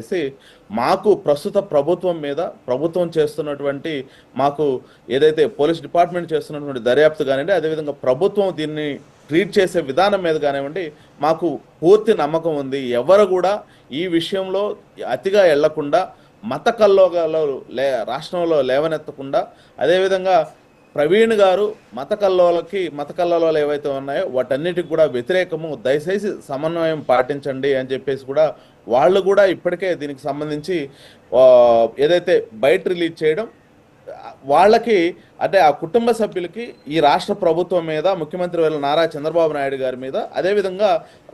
చేసి మాకు ప్రస్తుత ప్రభుత్వం మీద ప్రభుత్వం చేస్తున్నటువంటి మాకు ఏదైతే పోలీస్ డిపార్ట్మెంట్ చేస్తున్నటువంటి దర్యాప్తు కానివ్వండి, అదేవిధంగా ప్రభుత్వం దీన్ని ట్రీట్ చేసే విధానం మీద కానివ్వండి మాకు పూర్తి నమ్మకం ఉంది. ఎవరు కూడా ఈ విషయంలో అతిగా వెళ్లకుండా మత కల్లోగాలు రాష్ట్రంలో లేవనెత్తకుండా, అదేవిధంగా ప్రవీణ్ గారు మత కల్లోలాలు ఏవైతే ఉన్నాయో వాటన్నిటికి కూడా వ్యతిరేకము, దయచేసి సమన్వయం పాటించండి అని చెప్పేసి కూడా వాళ్ళు కూడా ఇప్పటికే దీనికి సంబంధించి ఏదైతే బయట రిలీజ్ చేయడం వాళ్ళకి అంటే ఆ కుటుంబ సభ్యులకి ఈ రాష్ట్ర ప్రభుత్వం మీద, ముఖ్యమంత్రి వర్యులు నారా చంద్రబాబు నాయుడు గారి మీద, అదేవిధంగా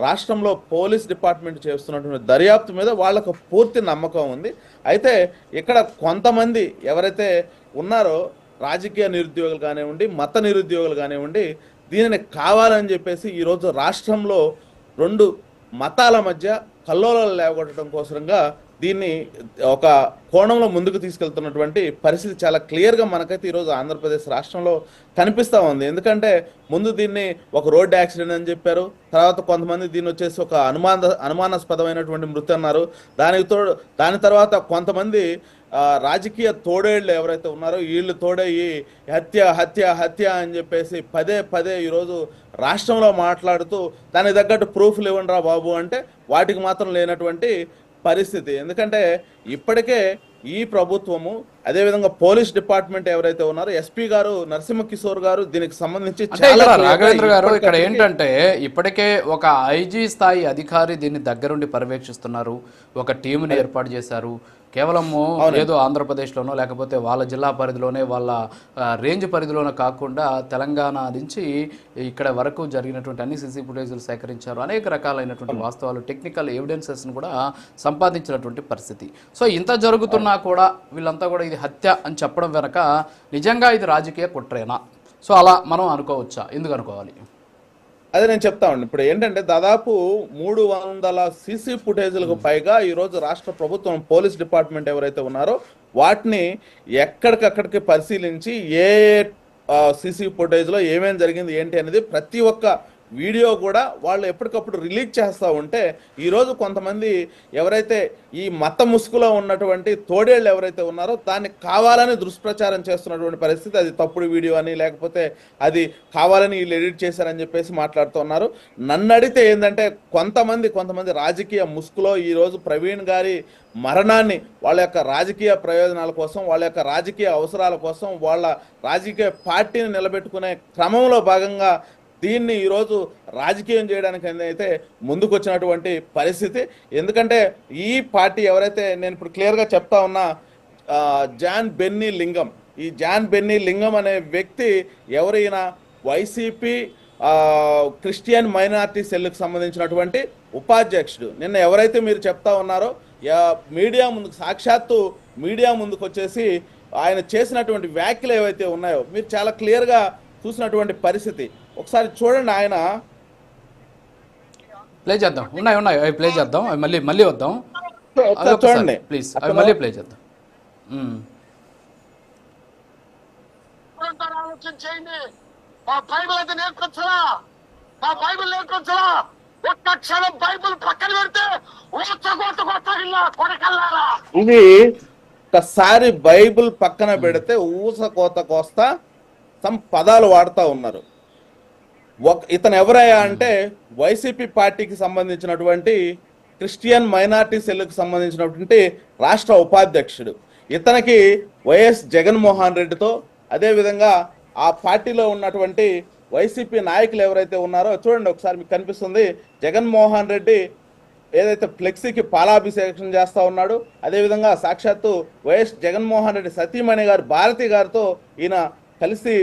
రాష్ట్రంలో పోలీస్ డిపార్ట్మెంట్ చేస్తున్నటువంటి దర్యాప్తు మీద వాళ్ళకు పూర్తి నమ్మకం ఉంది. అయితే ఇక్కడ కొంతమంది ఎవరైతే ఉన్నారో రాజకీయ నిరుద్యోగులు కానివ్వండి, మత నిరుద్యోగులు కానివ్వండి, దీనిని కావాలని చెప్పేసి ఈరోజు రాష్ట్రంలో రెండు మతాల మధ్య కల్లోలాలు లేవగొట్టడం కోసంగా దీన్ని ఒక కోణంలో ముందుకు తీసుకెళ్తున్నటువంటి పరిస్థితి చాలా క్లియర్గా మనకైతే ఈరోజు ఆంధ్రప్రదేశ్ రాష్ట్రంలో కనిపిస్తూ ఉంది. ఎందుకంటే ముందు దీన్ని ఒక రోడ్డు యాక్సిడెంట్ అని చెప్పారు, తర్వాత కొంతమంది దీన్ని వచ్చేసి ఒక అనుమానాస్పదమైనటువంటి మృతి అన్నారు. దాని తర్వాత కొంతమంది రాజకీయ తోడేళ్ళు ఎవరైతే ఉన్నారో వీళ్ళు తోడయ్యి హత్య హత్య హత్య అని చెప్పేసి పదే పదే ఈరోజు రాష్ట్రంలో మాట్లాడుతూ దానికి తగ్గట్టు ప్రూఫ్లు ఇవ్వండిరా బాబు అంటే వాటికి మాత్రం లేనటువంటి పరిస్థితి. ఎందుకంటే ఇప్పటికే ఈ ప్రభుత్వము, అదేవిధంగా పోలీస్ డిపార్ట్మెంట్ ఎవరైతే ఉన్నారో ఎస్పీ గారు నరసింహ కిషోర్ గారు దీనికి సంబంధించి రాఘవేంద్ర గారు ఇక్కడ ఏంటంటే ఇప్పటికే ఒక ఐజీ స్థాయి అధికారి దీన్ని దగ్గరుండి పర్యవేక్షిస్తున్నారు, ఒక టీంని ఏర్పాటు చేశారు. కేవలం ఏదో ఆంధ్రప్రదేశ్లోనో లేకపోతే వాళ్ళ జిల్లా పరిధిలోనే వాళ్ళ రేంజ్ పరిధిలోనే కాకుండా తెలంగాణ నుంచి ఇక్కడ వరకు జరిగినటువంటి అన్ని సీసీ ఫుటేజ్లు సేకరించారు. అనేక రకాలైనటువంటి వాస్తవాలు, టెక్నికల్ ఎవిడెన్సెస్ను కూడా సంపాదించినటువంటి పరిస్థితి. సో ఇంత జరుగుతున్నా కూడా వీళ్ళంతా కూడా ఇది హత్య అని చెప్పడం వెనక నిజంగా ఇది రాజకీయ కుట్రేనా? సో అలా మనం అనుకోవచ్చా? ఎందుకు అనుకోవాలి? అదే నేను చెప్తా ఉండి. ఇప్పుడు ఏంటంటే దాదాపు 300 సీసీ ఫుటేజ్లకు పైగా ఈరోజు రాష్ట్ర ప్రభుత్వం పోలీస్ డిపార్ట్మెంట్ ఎవరైతే ఉన్నారో వాటిని ఎక్కడికక్కడికి పరిశీలించి ఏ సీసీ ఫుటేజ్లో ఏమేమి జరిగింది ఏంటి అనేది ప్రతి ఒక్క వీడియో కూడా వాళ్ళు ఎప్పటికప్పుడు రిలీజ్ చేస్తూ ఉంటే ఈరోజు కొంతమంది ఎవరైతే ఈ మత ముసుగులో ఉన్నటువంటి తోడేళ్ళు ఎవరైతే ఉన్నారో దాన్ని కావాలని దుష్ప్రచారం చేస్తున్నటువంటి పరిస్థితి. అది తప్పుడు వీడియో అని, లేకపోతే అది కావాలని వీళ్ళు ఎడిట్ చేశారని చెప్పేసి మాట్లాడుతున్నారు. నన్ను అడిగితే ఏంటంటే కొంతమంది రాజకీయ ముసుగులో ఈరోజు ప్రవీణ్ గారి మరణాన్ని వాళ్ళ యొక్క రాజకీయ ప్రయోజనాల కోసం, వాళ్ళ యొక్క రాజకీయ అవసరాల కోసం, వాళ్ళ రాజకీయ పార్టీని నిలబెట్టుకునే క్రమంలో భాగంగా దీన్ని ఈరోజు రాజకీయం చేయడానికి అయితే ముందుకు వచ్చినటువంటి పరిస్థితి. ఎందుకంటే ఈ పార్టీ ఎవరైతే నేను ఇప్పుడు క్లియర్గా చెప్తా ఉన్నా జాన్ బెన్నీ లింగం, ఈ జాన్ బెన్నీ లింగం అనే వ్యక్తి ఎవరైనా వైసీపీ క్రిస్టియన్ మైనారిటీ సెల్కి సంబంధించినటువంటి ఉపాధ్యక్షుడు. నిన్న ఎవరైతే మీరు చెప్తా ఉన్నారో మీడియా ముందుకు, సాక్షాత్తు మీడియా ముందుకు వచ్చేసి ఆయన చేసినటువంటి వ్యాఖ్యలు ఏవైతే ఉన్నాయో మీరు చాలా క్లియర్గా చూసినటువంటి పరిస్థితి. ఒకసారి చూడండి, ఆయన ప్లే చేద్దాం, ఉన్నాయి అవి ప్లే చేద్దాం, అవి మళ్ళీ వద్దాం, చూడండి ప్లీజ్, అవి మళ్ళీ ప్లే చేద్దాం. ఇది ఒకసారి బైబిల్ పక్కన పెడితే ఊసకోత కోస్తా పదాలు వాడుతూ ఉన్నారు. ఇతను ఎవరయ్యా అంటే వైసీపీ పార్టీకి సంబంధించినటువంటి క్రిస్టియన్ మైనారిటీ సెల్కి సంబంధించినటువంటి రాష్ట్ర ఉపాధ్యక్షుడు. ఇతనికి వైఎస్ జగన్మోహన్ రెడ్డితో, అదేవిధంగా ఆ పార్టీలో ఉన్నటువంటి వైసీపీ నాయకులు ఎవరైతే ఉన్నారో చూడండి ఒకసారి మీకు కనిపిస్తుంది. జగన్మోహన్ రెడ్డి ఏదైతే ఫ్లెక్సీకి పాలాభిషేకం చేస్తూ ఉన్నాడు, అదేవిధంగా సాక్షాత్తు వైఎస్ జగన్మోహన్ రెడ్డి సతీమణి గారు భారతి గారితో ఈయన కలిసి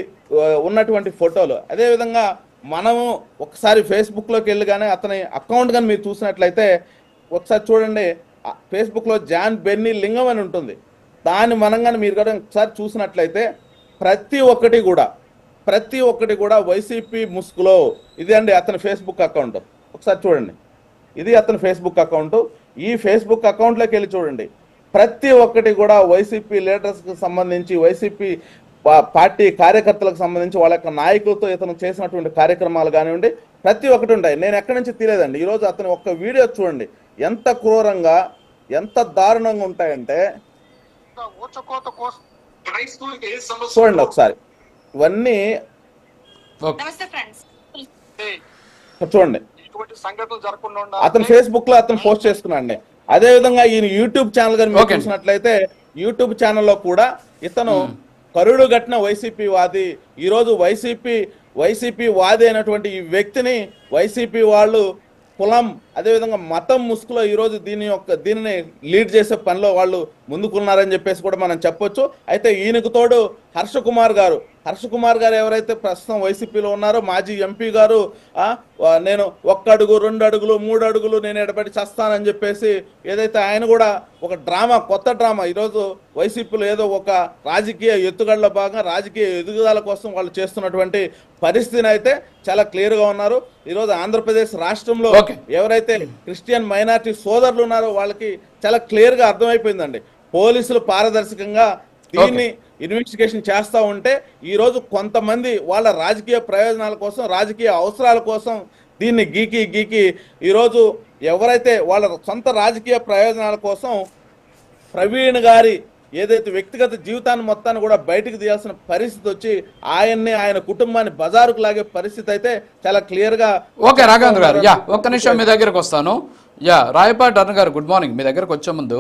ఉన్నటువంటి ఫోటోలు. అదేవిధంగా మనము ఒకసారి ఫేస్బుక్లోకి వెళ్ళి కానీ అతని అకౌంట్ కానీ మీరు చూసినట్లయితే ఒకసారి చూడండి, ఫేస్బుక్లో జాన్ బెన్నీ లింగం అని ఉంటుంది. దాన్ని మనం కానీ మీరు కూడా ఒకసారి చూసినట్లయితే ప్రతి ఒక్కటి కూడా వైసీపీ ముసుగులో. ఇది అండి అతని ఫేస్బుక్ అకౌంట్, ఒకసారి చూడండి. ఇది అతని ఫేస్బుక్ అకౌంట్. ఈ ఫేస్బుక్ అకౌంట్లోకి వెళ్ళి చూడండి, ప్రతి ఒక్కటి కూడా వైసీపీ లీడర్స్కి సంబంధించి, వైసీపీ పార్టీ కార్యకర్తలకు సంబంధించి వాళ్ళ యొక్క నాయకులతో ఇతను చేసినటువంటి కార్యక్రమాలు కానివ్వండి ప్రతి ఒక్కటి ఉంటాయి. నేను ఎక్కడి నుంచి తీలేదండి. ఈరోజు అతని ఒక్క వీడియో చూడండి, ఎంత క్రూరంగా ఎంత దారుణంగా ఉంటాయంటే ఊచకోత కోసం క్రైస్తవులకి ఏ సమస్య చూడండి ఒకసారి ఇవన్నీ ఓకే నమస్తే ఫ్రెండ్స్. చూడండి. ఇటువంటి సంఘటనలు జరగకుండా అతను ఉండాలి. ఫేస్బుక్ లో అతను పోస్ట్ చేసుకున్నాండి. అదే విధంగా ఈయన యూట్యూబ్ ఛానల్ కానీ మీరు Okay. చూసినట్లయితే యూట్యూబ్ ఛానల్లో కూడా ఇతను కరుడు గట్టిన వైసీపీ వాది, ఈరోజు వైసీపీ వాది అయినటువంటి ఈ వ్యక్తిని వైసీపీ వాళ్ళు కులం అదేవిధంగా మతం ముసుగులో ఈరోజు దీనిని లీడ్ చేసే పనిలో వాళ్ళు ముందుకున్నారని చెప్పేసి కూడా మనం చెప్పొచ్చు. అయితే ఈయనకు తోడు హర్ష కుమార్ గారు ఎవరైతే ప్రస్తుతం వైసీపీలో ఉన్నారో మాజీ ఎంపీ గారు నేను 1 అడుగు 2 అడుగులు 3 అడుగులు నేను ఎడబడి చస్తానని చెప్పేసి ఏదైతే ఆయన కూడా ఒక కొత్త డ్రామా ఈరోజు వైసీపీలో ఏదో ఒక రాజకీయ ఎత్తుగడలో భాగంగా రాజకీయ ఎదుగుదల కోసం వాళ్ళు చేస్తున్నటువంటి పరిస్థితిని అయితే చాలా క్లియర్గా ఉన్నారు. ఈరోజు ఆంధ్రప్రదేశ్ రాష్ట్రంలో Okay. ఎవరైతే క్రిస్టియన్ మైనారిటీ సోదరులు ఉన్నారో వాళ్ళకి చాలా క్లియర్గా అర్థమైపోయిందండి. పోలీసులు పారదర్శకంగా దీన్ని ఇన్వెస్టిగేషన్ చేస్తూ ఉంటే ఈరోజు కొంతమంది వాళ్ళ రాజకీయ ప్రయోజనాల కోసం రాజకీయ అవసరాల కోసం దీన్ని గీకి ఈరోజు ఎవరైతే వాళ్ళ సొంత రాజకీయ ప్రయోజనాల కోసం ప్రవీణ్ గారి ఏదైతే వ్యక్తిగత జీవితాన్ని మొత్తాన్ని కూడా బయటకు తీయాల్సిన పరిస్థితి వచ్చి ఆయన కుటుంబాన్ని బజారుకు లాగే పరిస్థితి అయితే చాలా క్లియర్గా. ఓకే రాఘవేంద్ర గారు, ఒక్క నిమిషం మీ దగ్గరకు వస్తాను. రాయపాటి అరుణ్ గారు, గుడ్ మార్నింగ్. మీ దగ్గరకు వచ్చే ముందు